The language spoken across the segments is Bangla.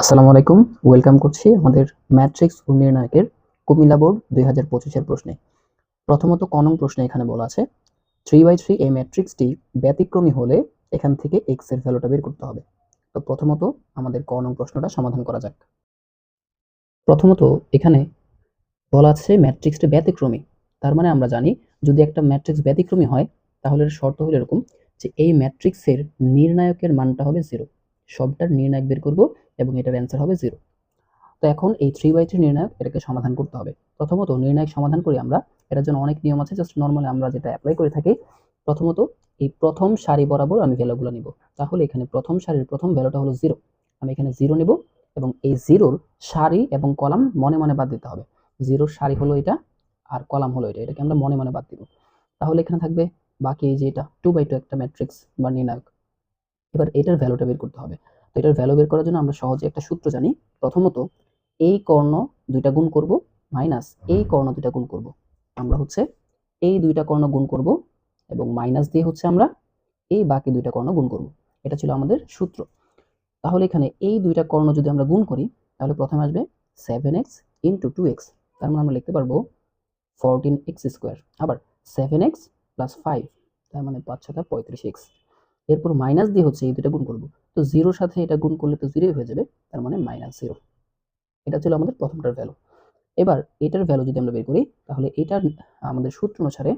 আসসালামু আলাইকুম। ওয়েলকাম করছি আমাদের ম্যাট্রিক্স ও নির্ণায়কের কুমিল্লা বোর্ড 2025 এর প্রশ্নে। প্রথমত ক নং প্রশ্নে এখানে বলা আছে 3/3 এই ম্যাট্রিক্সটি ব্যতিক্রমী হলে এখান থেকে x এর ভ্যালুটা বের করতে হবে। তো প্রথমত আমাদের ক নং প্রশ্নটা সমাধান করা যাক। প্রথমত এখানে বলা আছে ম্যাট্রিক্সটি ব্যতিক্রমী। তার মানে আমরা জানি যদি একটা ম্যাট্রিক্স ব্যতিক্রমী হয় তাহলে এর শর্ত হলো এরকম যে এই ম্যাট্রিক্সের নির্ণায়কের মানটা হবে 0। সবটার নির্ণায়ক বের করব এবং এটার অ্যান্সার হবে 0। তো এখন এই 3/3 নির্ণায়ক এটাকে সমাধান করতে হবে। প্রথমত নির্ণায়ক সমাধান করি আমরা। এটার জন্য অনেক নিয়ম আছে, জাস্ট নরমালি আমরা যেটা এপ্লাই করে থাকি। প্রথমত এই প্রথম সারি বরাবর আমি ভ্যালুগুলো নিব। তাহলে এখানে প্রথম সারির প্রথম ভ্যালুটা হলো 0। আমি এখানে 0 নিব এবং এই 0-র সারি এবং কলাম মনে মনে বাদ দিতে হবে। 0-র সারি হলো এটা আর কলাম হলো এটা। এটাকে আমরা মনে মনে বাদ দিব। তাহলে এখানে থাকবে বাকি এই যে এটা 2/2 একটা ম্যাট্রিক্স বা নির্ণায়ক। এবার এটার ভ্যালুটা বের করতে হবে। তো এটার ভ্যালু বের করার জন্য আমরা সহজে একটা সূত্র জানি। প্রথমত এই কর্ণ দুইটা গুণ করব মাইনাস এই কর্ণ দুইটা গুণ করব। আমরা হচ্ছে এই দুইটা কর্ণ গুণ করব এবং মাইনাস দিয়ে হচ্ছে আমরা এই বাকি দুইটা কর্ণ গুণ করব। এটা ছিল আমাদের সূত্র। তাহলে এখানে এই দুইটা কর্ণ যদি আমরা গুণ করি তাহলে প্রথমে আসবে 7x ইন্টু 2x। তার মানে আমরা লিখতে পারবো 14x স্কোয়ার। আবার 7x প্লাস 5 তার মানে 5 7 35x। এরপর মাইনাস দিয়ে হচ্ছে এই দুটো গুণ করব। তো 0-র সাথে এটা গুণ করলে তো 0 হয়ে যাবে, তার মানে -0। এটা ছিল আমাদের প্রথমটার ভ্যালু। এবার এটার ভ্যালু যদি আমরা বের করি তাহলে এটার আমাদের সূত্র অনুসারে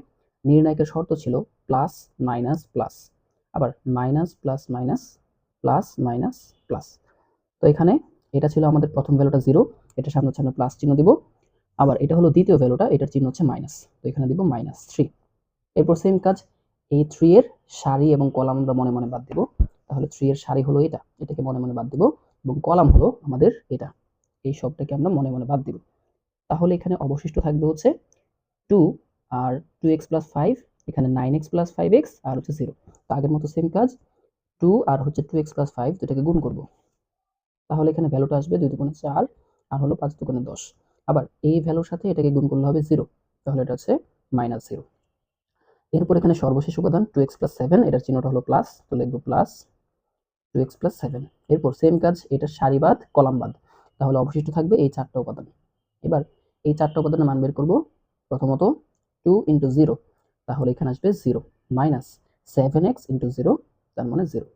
নির্ণায়কের শর্ত ছিল প্লাস মাইনাস প্লাস, আবার minus plus minus plus minus plus. তো এখানে এটা ছিল আমাদের প্রথম ভ্যালুটা 0, এটার সামনে হচ্ছে আমরা প্লাস চিহ্ন দিব। আবার এটা হলো দ্বিতীয় ভ্যালুটা, এটার চিহ্ন হচ্ছে মাইনাস, তো এখানে দিব -3। এরপর সেম কাজ, এই 3 এর সারি এবং কলাম আমরা মনে মনে বাদ দিব। তাহলে 3 এর সারি হলো এটা, এটাকে মনে মনে বাদ দিব এবং কলাম হলো আমাদের এটা। এই সবটাকে আমরা মনে মনে বাদ দিব। তাহলে এখানে অবশিষ্ট থাকবে হচ্ছে 2 আর 2x প্লাস 5, এখানে 9x প্লাস 5x আর হচ্ছে 0। তো আগের মতো সেম কাজ, 2 আর হচ্ছে 2x প্লাস 5 দুটাকে গুণ করব। তাহলে এখানে ভ্যালুটা আসবে 2 দুগুণে 4 আর হলো 5 দুগুণে 10। আবার এই ভ্যালুর সাথে এটাকে গুণ করলে হবে 0, তাহলে এটা হচ্ছে -0। এরপর এখানে সর্বশেষ উপাদান 2x প্লাস 7, এটার চিহ্নটা হলো প্লাস, তো লিখবো প্লাস 2x প্লাস 7। এরপর সেম কাজ, এটা সারি বাদ কলাম বাদ, তাহলে অবশিষ্ট থাকবে এই চারটা উপাদান। এবার এই চারটা উপাদানের মান বের করব। প্রথমত 2 ইন্টু 0, তাহলে এখানে আসবে 0, মাইনাস 7x ইন্টু 0, তার মানে 0।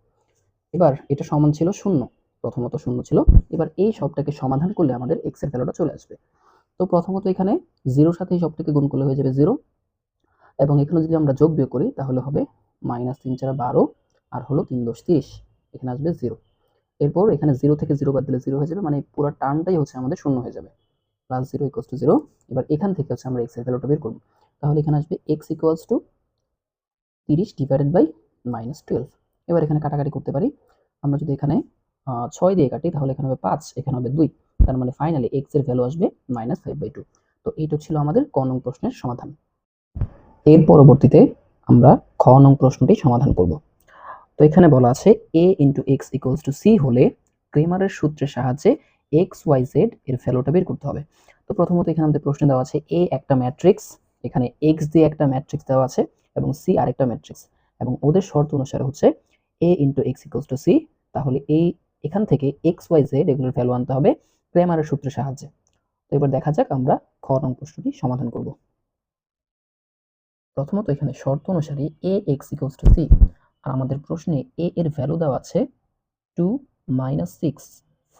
এবার এটা সমান ছিল 0, প্রথমত 0 ছিল। এবার এই সবটাকে সমাধান করলে আমাদের x এর ভ্যালুটা চলে আসবে। তো প্রথমত এখানে 0-র সাথে এই সবটাকে গুণ করলে হয়ে যাবে 0, এবং এখানে যদি আমরা যোগ বিয়োগ করি তাহলে হবে -3 4 12 আর হলো 3 10 30, এখানে আসবে 0। এরপর এখানে 0 থেকে 0 বাদ দিলে 0 হয়ে যাবে, মানে পুরো টার্মটাই হচ্ছে আমাদের শূন্য হয়ে যাবে। Plus 0 equals to 0। এবার এখান থেকে হচ্ছে আমরা x এর ভ্যালুটা বের করব। তাহলে এখানে আসবে x equals to 30 divided by -12। এবার এখানে কাটাকাটি করতে পারি। আমরা যদি এখানে 6 দিয়ে কাটি তাহলে এখানে হবে 5, এখানে হবে 2, তার মানে ফাইনালি x এর ভ্যালু আসবে -5/2। তো এইটা ছিল আমাদের ক নং প্রশ্নের সমাধান। এর পরবর্তীতে আমরা খ নং প্রশ্নটি সমাধান করব। তো এখানে বলা আছে a into x equals to c হলে ক্রেমারের সূত্রের সাহায্যে এক্স ওয়াই জেড এর ভ্যালুটা বের করতে হবে। তো প্রথমত এখানে আমাদের প্রশ্নে দেওয়া আছে a একটা ম্যাট্রিক্স, এখানে এক্স দিয়ে একটা ম্যাট্রিক্স দেওয়া আছে এবং সি আরেকটা ম্যাট্রিক্স, এবং ওদের শর্ত অনুসারে হচ্ছে a into x equals to c. তাহলে এই এখান থেকে এক্স ওয়াই জেড এগুলোর ভ্যালু আনতে হবে ক্রেমারের সূত্রের সাহায্যে। তো এবার দেখা যাক আমরা খ নং প্রশ্নটি সমাধান করব। প্রথমত এখানে শর্ত অনুসারে এ এক্স ইকুয়ালস টু সি, আর আমাদের প্রশ্নে এ এর ভ্যালু দেওয়া আছে 2 -6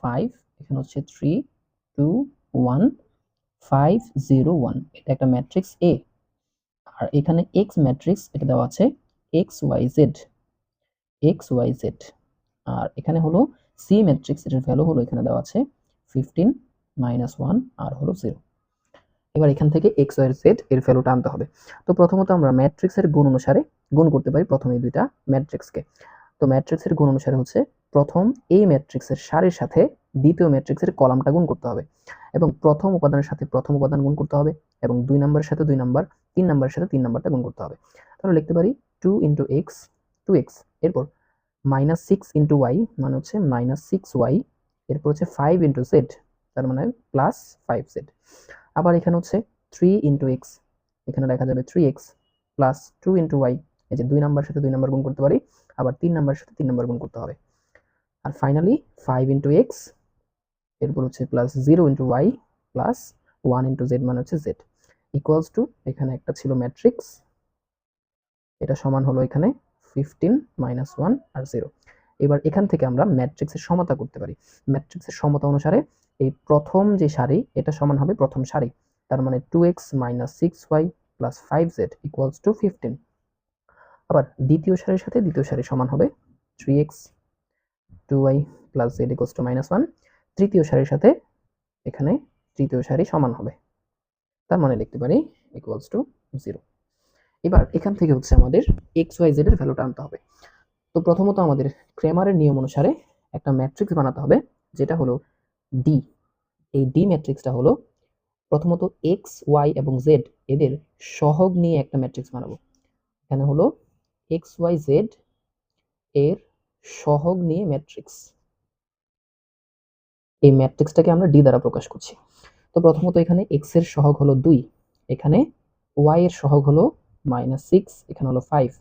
5, এখানে হচ্ছে 3 2 1 5 0 1, এটা একটা ম্যাট্রিক্স এ। আর এখানে এক্স ম্যাট্রিক্স এটা দেওয়া আছে x y z x y z. আর এখানে হলো সি ম্যাট্রিক্স, এটার ভ্যালু হলো এখানে দেওয়া আছে 15 -1 আর হলো 0। এবার এখান থেকে এক্স ওয়াই জেড এর ভ্যালুটা আনতে হবে। তো প্রথমত আমরা ম্যাট্রিক্সের গুণ অনুসারে গুণ করতে পারি প্রথমে এই দুইটা ম্যাট্রিক্সকে। তো ম্যাট্রিক্সের গুণ অনুসারে হচ্ছে প্রথম এই ম্যাট্রিক্সের সারির সাথে দ্বিতীয় ম্যাট্রিক্সের কলামটা গুণ করতে হবে, এবং প্রথম উপাদানের সাথে প্রথম উপাদান গুণ করতে হবে, এবং 2 নম্বরের সাথে 2 নম্বর, 3 নম্বরের সাথে 3 নম্বরটা গুণ করতে হবে। তাহলে লিখতে পারি 2 ইন্টু এক্স 2x, এরপর -6 ইন্টু ওয়াই মানে হচ্ছে -6y, এরপর হচ্ছে 5 ইন্টু জেড তার মানে +5z। আবার এখানে হচ্ছে 3 ইন্টু এক্স, এখানে লেখা যাবে 3x প্লাস 2 ইন্টু ওয়াই, এই যে 2 নাম্বারের সাথে 2 নাম্বার গুণ করতে পারি, আবার 3 নাম্বারের সাথে 3 নাম্বার গুণ করতে হবে। আর ফাইনালি 5 ইন্টু এক্স এরপর হচ্ছে plus 0 into Y plus 1 into Z মানে হচ্ছে জেড ইকুয়ালস টু এখানে একটা ছিল ম্যাট্রিক্স, এটা সমান হলো এখানে 15 মাইনাস 1 আর 0। এবার এখান থেকে আমরা ম্যাট্রিক্সের সমতা করতে পারি। ম্যাট্রিক্সের সমতা অনুসারে এই প্রথম যে সারি এটা সমান হবে প্রথম সারি, তার মানে 2x minus 6y plus 5z equals to 15। আবার দ্বিতীয় সারির সাথে দ্বিতীয় সারি সমান হবে 3x 2y plus z equals two minus 1। তৃতীয় সারির সাথে এখানে তৃতীয় সারি সমান হবে, তার মানে লিখতে পারি ইকুয়ালস টু 0। এবার এখান থেকে হচ্ছে আমাদের এক্স ওয়াই জেড এর ভ্যালুটা আনতে হবে। তো প্রথমত আমাদের ক্রেমারের নিয়ম অনুসারে একটা ম্যাট্রিক্স বানাতে হবে, যেটা হলো ডি। এই ডি ম্যাট্রিক্সটা হলো প্রথমত এক্স ওয়াই এবং জেড এদের সহগ নিয়ে একটা ম্যাট্রিক্স বানাবো। এখানে হলো এক্স ওয়াই জেড এর সহগ নিয়ে ম্যাট্রিক্স, এই ম্যাট্রিক্সটাকে আমরা ডি দ্বারা প্রকাশ করছি। তো প্রথমত এখানে এক্স এর সহগ হলো 2, এখানে ওয়াই এর সহগ হলো -6, এখানে হলো 5,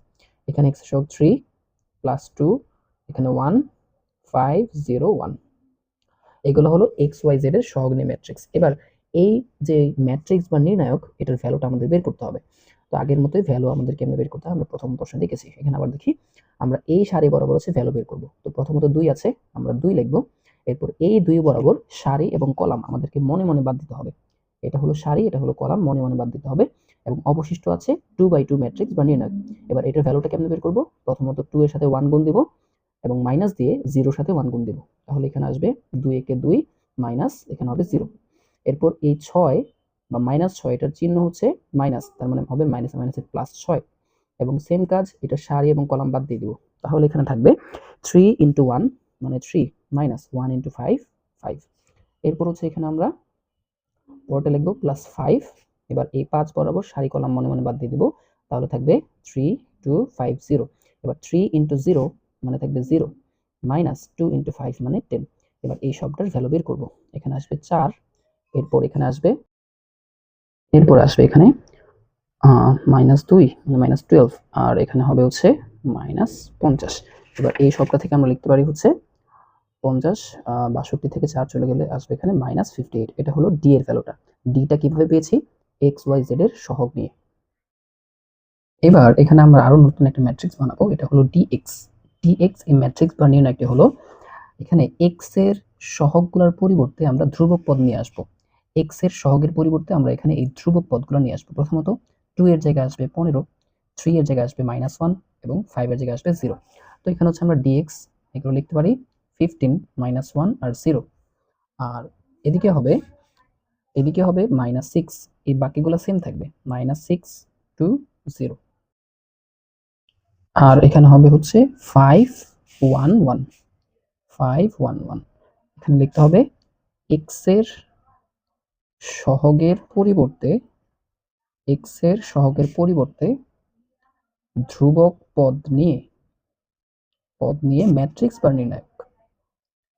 এখানে এক্স এর সহগ 3 প্লাস 2, এখানে 1 5 0 1। এগুলো হলো এক্স ওয়াই জেড এর সহগ নিয়ে ম্যাট্রিক্স। এবার এই যে ম্যাট্রিক্স বা নির্ণায়ক এটার ভ্যালুটা আমাদের বের করতে হবে। তো আগের মতোই ভ্যালু আমাদের কেমনে বের করতে হবে আমরা প্রথম প্রশ্নে দেখেছি। এখানে আবার দেখি আমরা এই সারি বরাবর হচ্ছে ভ্যালু বের করব। তো প্রথমত 2 আছে, আমরা 2 লিখব। এরপর এই 2 বরাবর সারি এবং কলাম আমাদেরকে মনে মনে বাদ দিতে হবে। এটা হলো সারি, এটা হলো কলাম, মনে মনে বাদ দিতে হবে। এবং অবশিষ্ট আছে 2/2 ম্যাট্রিক্স বা নির্ণায়ক। এবার এটার ভ্যালুটা কেমনে বের করব? প্রথমত 2 এর সাথে 1 গুণ দিব এবং মাইনাস দিয়ে 0 সাথে 1 গুণ দিব। তাহলে এখানে আসবে 2 একে 2 মাইনাস এখানে হবে 0। এরপর এই 6 বা -6 এটার চিহ্ন হচ্ছে মাইনাস, তার মানে হবে মাইনাস মাইনাসে প্লাস 6 এবং সেম কাজ এটা সারি এবং কলাম বাদ দিয়ে দিব। তাহলে এখানে থাকবে 3 ইনটু 1 মানে 3 মাইনাস 1 ইনটু 5 5। এরপর হচ্ছে এখানে আমরা পরটা লিখব প্লাস 5। এবার এই 5 বরাবর সারি কলাম মনে মনে বাদ দিয়ে দিব, তাহলে থাকবে 3 2 5 0। এবার 3 ইনটু 0 মানে থাকবে 0 মাইনাস 2 ইনটু 5 মানে 10। এবার এই সবটার ভ্যালু বের করব। এখানে আসবে 4, এরপর এখানে আসবে এখানে -2 মানে -12 আর এখানে হবে হচ্ছে -50। এবার এই সবটা থেকে আমরা লিখতে পারি হচ্ছে 50 62 থেকে 4 চলে গেলে আসবে এখানে -58। এটা হলো ডি এর ভ্যালুটা। ডিটা কিভাবে পেয়েছি? এক্স ওয়াই জেড এর সহগ নিয়ে। এবার এখানে আমরা আরো নতুন একটা ম্যাট্রিক্স বানাবো, এটা হলো ডিএক্স। ডিএক্স এই ম্যাট্রিক্স বা নির্ণায়কটি হলো এখানে এক্স এর সহগগুলোর পরিবর্তে আমরা ধ্রুবক পদ নিয়ে আসবো। এক্স এর সহগের পরিবর্তে আমরা এখানে এই ধ্রুবক পদগুলো নিয়ে আসবো। প্রথমত 2 এর জায়গায় আসবে 15, 3 এর জায়গায় আসবে -1 এবং 5 এর জায়গায় আসবে 0। তো এখানে হচ্ছে আমরা ডিএক্স এগুলো লিখতে পারি 15 -1 আর 0। আর এদিকে হবে -6, এই বাকিগুলো সেম থাকবে -6 টু 0। আর এখানে হবে হচ্ছে 5 1 1 5 1 1। এখানে লিখতে হবে x এর সহগের পরিবর্তে ধ্রুবক পদ নিয়ে ম্যাট্রিক্স বা নির্ণায়ক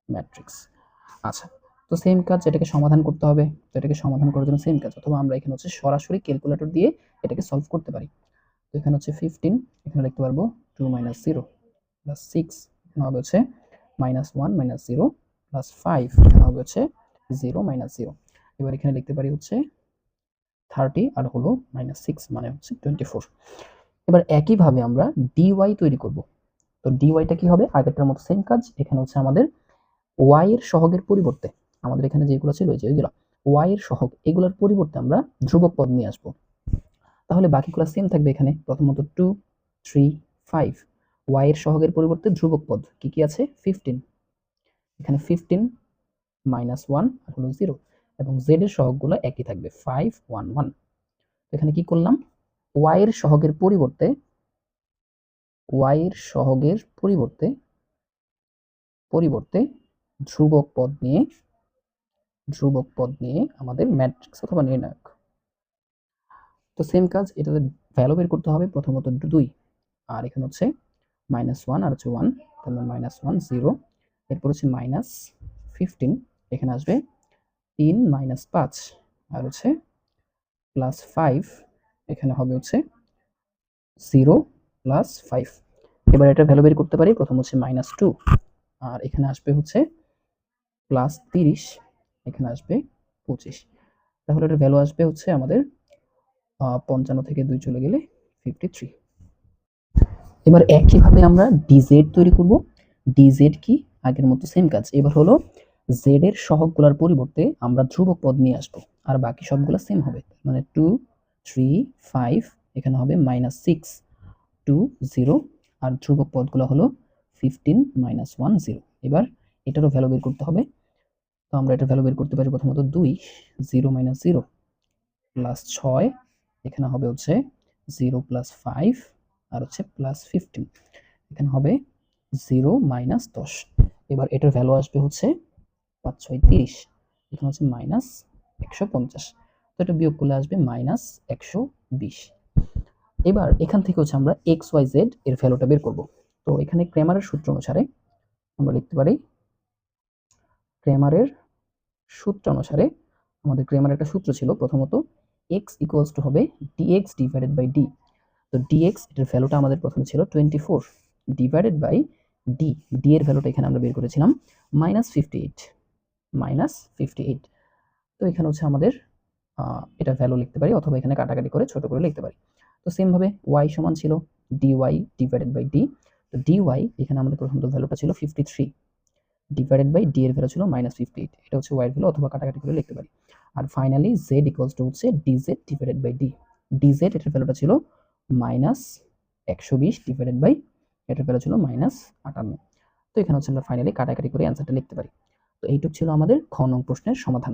ম্যাট্রিক্স। আচ্ছা, তো সেম কাজ এটাকে সমাধান করতে হবে। তো এটাকে সমাধান করার জন্য সেম কাজ, অথবা আমরা এখানে হচ্ছে সরাসরি ক্যালকুলেটর দিয়ে এটাকে সলভ করতে পারি। তো এখানে হচ্ছে 15, এখানে লিখতে পারবো 2 - 0 প্লাস 6, এখানে হবে হচ্ছে -1 - 0 প্লাস 5, এখানে হবে হচ্ছে 0 - 0। এবার এখানে লিখতে পারি হচ্ছে 30 আর হলো -6 মানে হচ্ছে 24। এবার একইভাবে আমরা dy তৈরি করব। তো dyটা কি হবে? আগেরটার মতো সেম কাজ। এখানে হচ্ছে আমাদের y এর সহগের পরিবর্তে আমাদের এখানে যেগুলো ছিল যে ওইগুলা y এর সহগ এগুলোর পরিবর্তে আমরা ধ্রুবক পদ নিয়ে আসবো। তাহলে বাকিগুলো সেম থাকবে। এখানে প্রথমত 2 3 5 y এর সহগের পরিবর্তে ধ্রুবক পদ কি কি আছে? 15, এখানে 15 -1 আর হলো 0 এবং z এর সহগগুলো একই থাকবে 5 1 1। এখানে কি করলাম? y এর সহগের পরিবর্তে ধ্রুবক পদ নিয়ে আমাদের ম্যাট্রিক্স অথবা নির্ণায়ক। তো সেম কাজ, এটাতে ভ্যালু বের করতে হবে। প্রথমত 2 আর এখানে হচ্ছে -1 আর হচ্ছে 1, তার মানে -1 0। এরপর হচ্ছে -15, এখানে আসবে 3 - 5 আর হচ্ছে +5, এখানে হবে হচ্ছে 0 + 5। এবার এটা ভ্যালু বের করতে পারি। প্রথম হচ্ছে -2 আর এখানে আসবে হচ্ছে +30, এখানে আসবে 25। তাহলে এটার ভ্যালু আসবে হচ্ছে আমাদের 55 থেকে 2 চলে গেলে 53। এবার একইভাবে আমরা ডিজেড তৈরি করব। ডিজেড কি? আগের মতো সেম কাজ। এবার হলো জেড এর সহগগুলোর পরিবর্তে আমরা ধ্রুবক পদ নিয়ে আসবো, আর বাকি সবগুলো সেম হবে। মানে 2, 3, 5, এখানে হবে -6, 2, 0, আর ধ্রুবক পদগুলো হলো 15, -1, 0। এবার এটারও ভ্যালু বের করতে হবে। তো আমরা এটার ভ্যালু বের করতে পারি প্রথমত 2, 0 - 0 প্লাস 6, এখানে হবে হচ্ছে 0 + 5, আর হচ্ছে +15, এখানে হবে 0 - 10। এবার এটার ভ্যালু আসবে হচ্ছে 5, 6, 30, এখানে হচ্ছে -150। তো এটা বিয়োগ করলে আসবে -120। এবার এখান থেকে হচ্ছে আমরা এক্স ওয়াই জেড এর ভ্যালুটা বের করব। তো এখানে ক্রেমারের সূত্র অনুসারে আমরা লিখতে পারি, ক্রেমারের সূত্র অনুসারে আমাদের ক্রেমারের একটা সূত্র ছিল, প্রথমত x ইকুয়ালস টু হবে dx ডিভাইডেড বাই d। তো dx এটার ভ্যালুটা আমাদের প্রথমে ছিল 24 ডিভাইডেড বাই d। d এর ভ্যালুটা এখানে আমরা বের করেছিলাম -58, -58। তো এখানে হচ্ছে আমাদের এটা ভ্যালু লিখতে পারি, অথবা এখানে কাটাকাটি করে ছোট করে লিখতে পারি। তো সেম ভাবে y সমান ছিল dy ডিভাইডেড বাই d। তো dy এখানে আমাদের প্রথমত ভ্যালুটা ছিল 53 ডিভাইডেড বাই d এর ভ্যালু ছিল -58। এটা হচ্ছে y এর ভ্যালু, অথবা কাটাকাটি করে লিখতে পারি। আর ফাইনালি z ইকুয়ালস টু হচ্ছে dz divided by d। dz এটার ভ্যালুটা ছিল -120 ডিভাইডেড বাই এটার ভ্যালু ছিল -58। তো এখানে হচ্ছে আমরা ফাইনালি কাটাকাটি করে অ্যান্সারটা লিখতে পারি। তো এইটুক ছিল আমাদের খ নং প্রশ্নের সমাধান।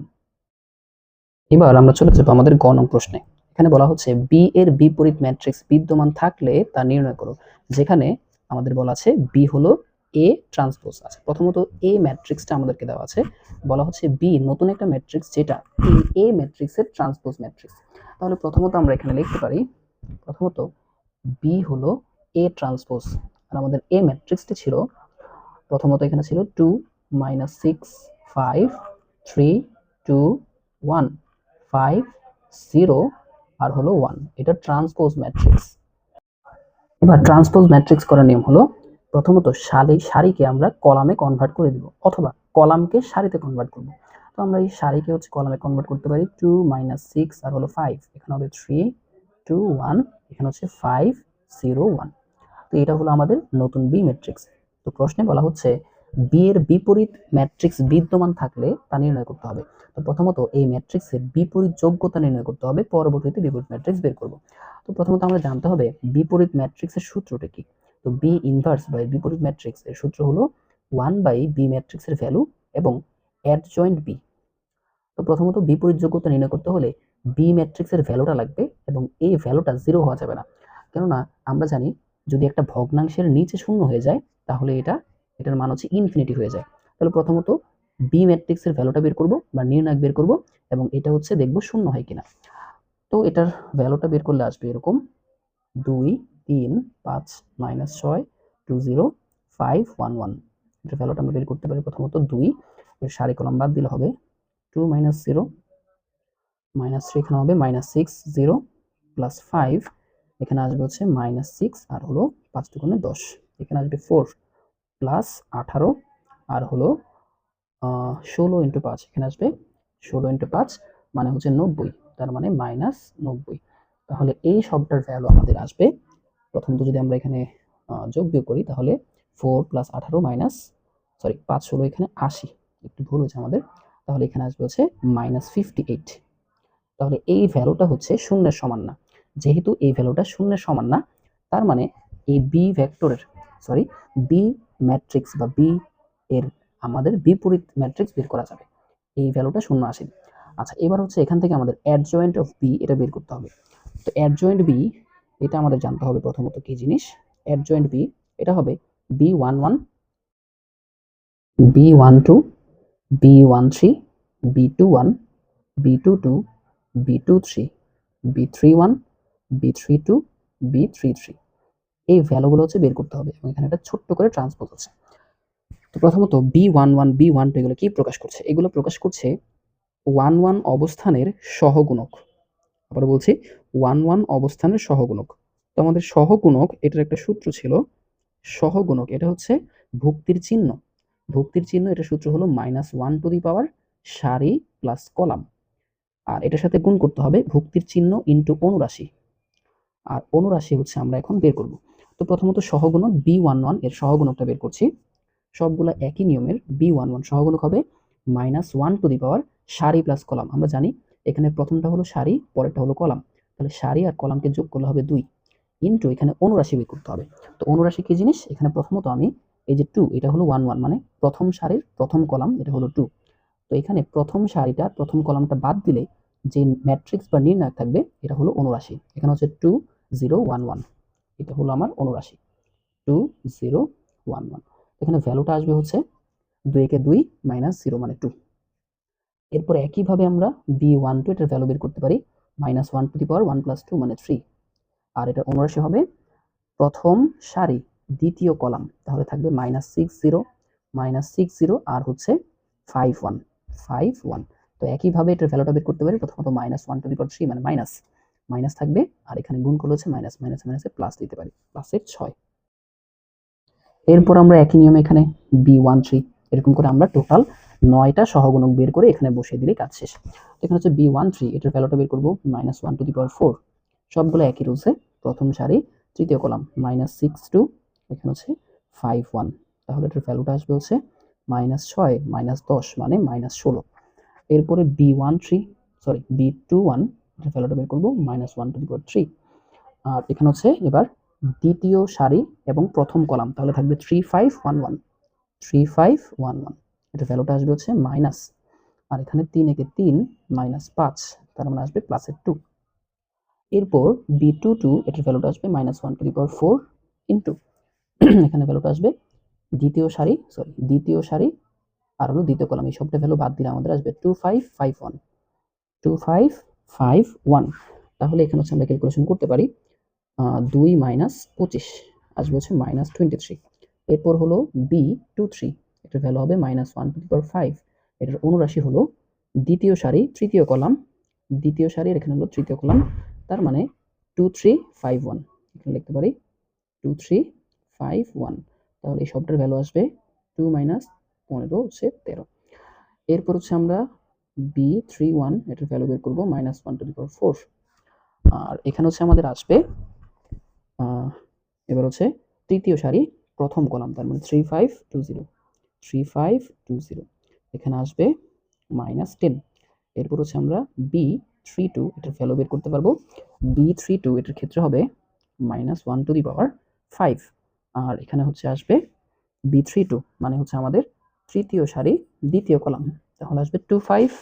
এবার আমরা চলে যাব আমাদের গ নং প্রশ্নে। এখানে বলা হচ্ছে বি এর বিপরীত ম্যাট্রিক্স বিদ্যমান থাকলে তা নির্ণয় করো। যেখানে আমাদের বলা আছে বি হলো এ ট্রান্সপোজ। আচ্ছা, প্রথমত এ ম্যাট্রিক্সটা আমাদেরকে দেওয়া আছে, বলা হচ্ছে বি নতুন একটা ম্যাট্রিক্স যেটা এই এ ম্যাট্রিক্সের ট্রান্সপোজ ম্যাট্রিক্স। তাহলে প্রথমত আমরা এখানে লিখতে পারি, প্রথমত বি হলো এ ট্রান্সপোজ, আর আমাদের এ ম্যাট্রিক্সটি ছিল, প্রথমত এখানে ছিল 2, -6, 5, 3, 2, 1, 5, 0, আর হলো 1। এটা ট্রান্সপোজ ম্যাট্রিক্স। এবার ট্রান্সপোজ ম্যাট্রিক্স করার নিয়ম হলো, প্রথমত সারিকে আমরা কলামে কনভার্ট করে দিব, অথবা কলামকে সারিতে কনভার্ট করব। তো আমরা এই সারিকে হচ্ছে কলামে কনভার্ট করতে পারি। 2, -6, আর হলো 5, এখানে হবে 3, 2, 1, এখানে হচ্ছে 5, 0, 1। তো এটা হলো আমাদের নতুন বি ম্যাট্রিক্স। তো প্রশ্নে বলা হচ্ছে বি এর বিপরীত ম্যাট্রিক্স বিদ্যমান থাকলে তা নির্ণয় করতে হবে। তো প্রথমত এই ম্যাট্রিক্সের বিপরীত যোগ্যতা নির্ণয় করতে হবে, পরবর্তীতে বিপরীত ম্যাট্রিক্স বের করব। তো প্রথমত আমরা জানতে হবে বিপরীত ম্যাট্রিক্সের সূত্রটা কি। তো বি ইনভার্স বা বিপরীত ম্যাট্রিক্স এর সূত্র হলো 1/b ম্যাট্রিক্সের ভ্যালু এবং অ্যাডজয়েন্ট বি। তো প্রথমত বিপরীত যোগ্যতা নির্ণয় করতে হলে বি ম্যাট্রিক্সের ভ্যালুটা লাগবে, এবং এই ভ্যালুটা 0 হওয়া যাবে না। কেননা আমরা জানি যদি একটা ভগ্নাংশের নিচে শূন্য হয়ে যায় তাহলে এটার মান হচ্ছে ইনফিনিটি হয়ে যায়। তাহলে প্রথমত বি ম্যাট্রিক্সের ভ্যালুটা বের করব বা নির্ণায়ক বের করব, এবং এটা হচ্ছে দেখব শূন্য হয় কিনা। তো এটার ভ্যালুটা বের করলে আসবে এরকম 2, 3, 5, -6, 2, 0, 5, 1, 1। এটার ভ্যালুটা আমরা বের করতে পারি প্রথমত 2 এর সারি কলাম বাদ দিলে হবে 2, -0, -3, এখানে হবে -6, 0, +5, এখানে আসবে হচ্ছে -6, আর হলো 5 দুগুণে 10, এখানে আসবে 4, +18, আর হলো 16 × 5, এখানে আসবে 16 × 5 মানে হচ্ছে 90, তার মানে -90। তাহলে এই সবটার ভ্যালু আমাদের আসবে, প্রথমত যদি আমরা এখানে যোগ বিয়োগ করি তাহলে 4 + 18 মাইনাস, সরি 5, 16, এখানে 80, একটু ভুল হয়েছে আমাদের। তাহলে এখানে আসবে হচ্ছে -58। তাহলে এই ভ্যালুটা হচ্ছে শূন্যের সমান না। যেহেতু এই ভ্যালুটা শূন্যের সমান না, তার মানে এই বি ভেক্টরের, সরি, বি ম্যাট্রিক্স বা বি এর আমাদের বিপরীত ম্যাট্রিক্স বের করা যাবে। এই ভ্যালুটা শূন্য আসেনি। আচ্ছা, এবার হচ্ছে এখান থেকে আমাদের অ্যাডজয়েন্ট অফ বি এটা বের করতে হবে। তো অ্যাডজয়েন্ট বি এটা আমাদের জানতে হবে প্রথমত কি জিনিস। অ্যাডজয়েন্ট বি এটা হবে B11, B12, B13, B21, B22, B23, B31, B32, B33। এই ভ্যালুগুলো হচ্ছে বের করতে হবে, এবং এখানে একটা ছোট্ট করে ট্রান্সপোজ আছে। তো প্রথমত B11, B12 এগুলো কি প্রকাশ করছে? এগুলো প্রকাশ করছে 1, 1 অবস্থানের সহগুণক। আবার বলছি 1, 1 অবস্থানের সহগুণক। তো আমাদের সহগুণক এটার একটা সূত্র ছিল, সহগুণক এটা হচ্ছে ভুক্তির চিহ্ন। ভুক্তির চিহ্ন, এটা সূত্র হলো -1 টু দি পাওয়ার সারি প্লাস কলাম, আর এটার সাথে গুণ করতে হবে ভুক্তির চিহ্ন ইন্টু অনুরাশি, আর অনুরাশি হচ্ছে আমরা এখন বের করব। তো প্রথমত সহগুণক B11 এর সহগুণকটা বের করছি। সবগুলা একই নিয়মের। B11 সহগুণক হবে -1 সারি প্লাস কলাম। আমরা জানি এখানে প্রথমটা হলো সারি, পরেরটা হলো কলাম, তাহলে সারি আর কলামকে যোগ করলে হবে 2 ইন্টু এখানে অনুরাশি বের করতে হবে। তো অনুরাশি কি জিনিস? এখানে প্রথমত আমি এই যে 2, এটা হলো 11 মানে প্রথম সারির প্রথম কলাম, এটা হলো 2। তো এখানে প্রথম সারিটা প্রথম কলামটা বাদ দিলে যে ম্যাট্রিক্স বা নির্ণায়ক থাকবে এটা হলো অনুরাশি। এখানে হচ্ছে 2 0 1 1, এটা হলো আমার অনুরাশি 2 0 1 1। এখানে ভ্যালুটা আসবে হচ্ছে 2 একে 2 -0 মানে 2। এরপর একইভাবে আমরা B12 এটার ভ্যালু বের করতে পারি -1 + 2 মানে 3, আর এটার অনুরাশি হবে প্রথম সারি দ্বিতীয় কলাম, তাহলে থাকবে -6 0 আর হচ্ছে 5 1 5 1। তো একইভাবে এটার ভ্যালুটা বের করতে পারি। প্রথমত -1 ^ 3 মানে মাইনাস মাইনাস থাকবে, আর এখানে গুণ করলে হচ্ছে মাইনাস মাইনাস মাইনাসে প্লাস দিতে পারি, প্লাসের 6। এরপর আমরা একই নিয়মে এখানে B13 এরকম করে আমরা টোটাল 9টা সহগুণক বের করে এখানে বসিয়ে দিলেই কাজ শেষ। তো এখানে হচ্ছে B13 এটার ভ্যালুটা বের করব -1^4, সবগুলো একই রুলসে। প্রথম সারি তৃতীয় কলাম -6 2, এখানে হচ্ছে 5 1, তাহলে এটার ভ্যালুটা আসবে হচ্ছে -6 -10 মানে -16। এরপরে B21 এটার ভ্যালুটা বের করব -1^3, আর এখানে হচ্ছে এবার দ্বিতীয় সারি এবং প্রথম কলাম, তাহলে থাকবে 3 5 1 1 3 5 1 1, এটা ভ্যালুটা আসবে হচ্ছে মাইনাস, আর এখানে 3 একে 3 -5, তার মানে আসবে প্লাসের 2। এরপর B22 এটার ভ্যালুটা আসবে -1^4 ইন্টু এখানে ভ্যালুটা আসবে দ্বিতীয় সারি আর হলো দ্বিতীয় কলাম, এই সবটা ভ্যালু বাদ দিলে আমাদের আসবে 2 5 5 1 2 5 5 1। তাহলে এখানে হচ্ছে আমরা ক্যালকুলেশন করতে পারি 2 - 25 আসবে হচ্ছে -23। এরপর হলো B23 এটার ভ্যালু হবে -1^5, এটার অনুরাশি হলো দ্বিতীয় সারি তৃতীয় কলাম, দ্বিতীয় সারি আর এখানে হলো তৃতীয় কলাম, তার মানে 2 3 5 1, এখানে লিখতে পারি 2 3 5 1। তাহলে এই সবটার ভ্যালু আসবে 2 - 15 হচ্ছে 13। এরপর হচ্ছে আমরা B31 এটার ভ্যালু বের করব -1^4, আর এখানে হচ্ছে আমাদের আসবে এবার হচ্ছে তৃতীয় সারি প্রথম কলাম, তার মানে 3 5 2 0 3 5 2 0, এখানে আসবে -10। এরপর হচ্ছে আমরা B32 এটার ভ্যালু বের করতে পারবো। B32 এটার ক্ষেত্রে হবে -1^5, আর এখানে হচ্ছে আসবে B32 মানে হচ্ছে আমাদের তৃতীয় সারি দ্বিতীয় কলাম, তাহলে আসবে 2 5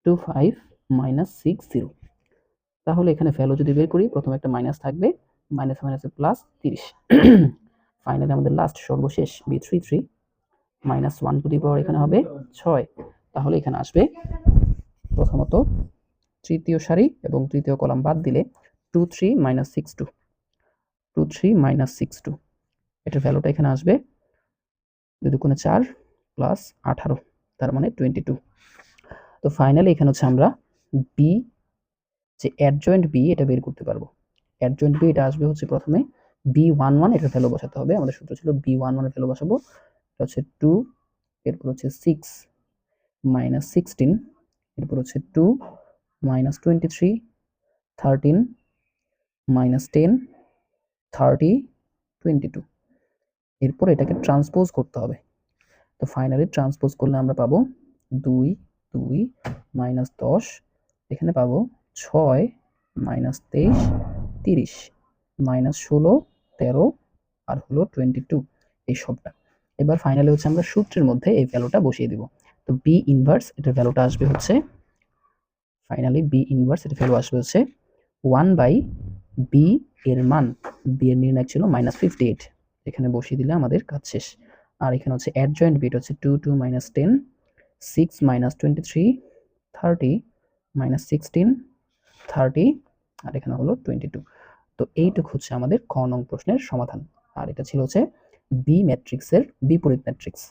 2 5 -6 0। তাহলে এখানে ভ্যালু যদি বের করি প্রথমে একটা মাইনাস থাকবে, মাইনাসে মাইনাসে প্লাস 30। ফাইনালি আমাদের লাস্ট সর্বশেষ B33 -1 এখানে হবে 6, তাহলে এখানে আসবে প্রথমত তৃতীয় সারি এবং তৃতীয় কলাম বাদ দিলে 2 3 -6 2 2 3 -6 2, এটার ভ্যালুটা এখানে আসবে 2 দুগুণে 4 প্লাস 18, তার মানে 22। তো ফাইনালি এখানে হচ্ছে আমরা বি যে অ্যাডজয়েন্ট বি এটা বের করতে পারবো। অ্যাডজয়েন্ট বি এটা আসবে হচ্ছে প্রথমে B11 এটার ভ্যালু বসাতে হবে। আমাদের সূত্র ছিল B11 এর ভ্যালু বসাবো, এটা হচ্ছে 2, এরপর হচ্ছে 6 - 16, এরপর হচ্ছে 2 - 23 13 - 10 30 22, এরপর এটাকে ট্রান্সপোজ করতে হবে। তো ফাইনালি ট্রান্সপোজ করলে আমরা পাবো 2 2 -10, এখানে পাবো 6 - 23 30 -16 13 আর হলো 22, এই সবটা। এবার ফাইনালি হচ্ছে আমরা সূত্রের মধ্যে এই ভ্যালুটা বসিয়ে দিব। তো বি ইনভার্স এটার ভ্যালুটা আসবে হচ্ছে ফাইনালি বি ইনভার্স এর ভ্যালু আসবে হচ্ছে 1/b এর মান, বি এর নির্ণায়ক ছিল -58, এখানে বসিয়ে দিলে আমাদের কাজ শেষ। আর এখানে হচ্ছে অ্যাডজয়েন্ট বিট হচ্ছে 2 2 - 10 6 - 23 30 - 16 30 আর এখানে হলো 22। তো এইটুকু হচ্ছে আমাদের খ নং প্রশ্নের সমাধান, আর এটা ছিল হচ্ছে বি ম্যাট্রিক্সের বিপরীত ম্যাট্রিক্স।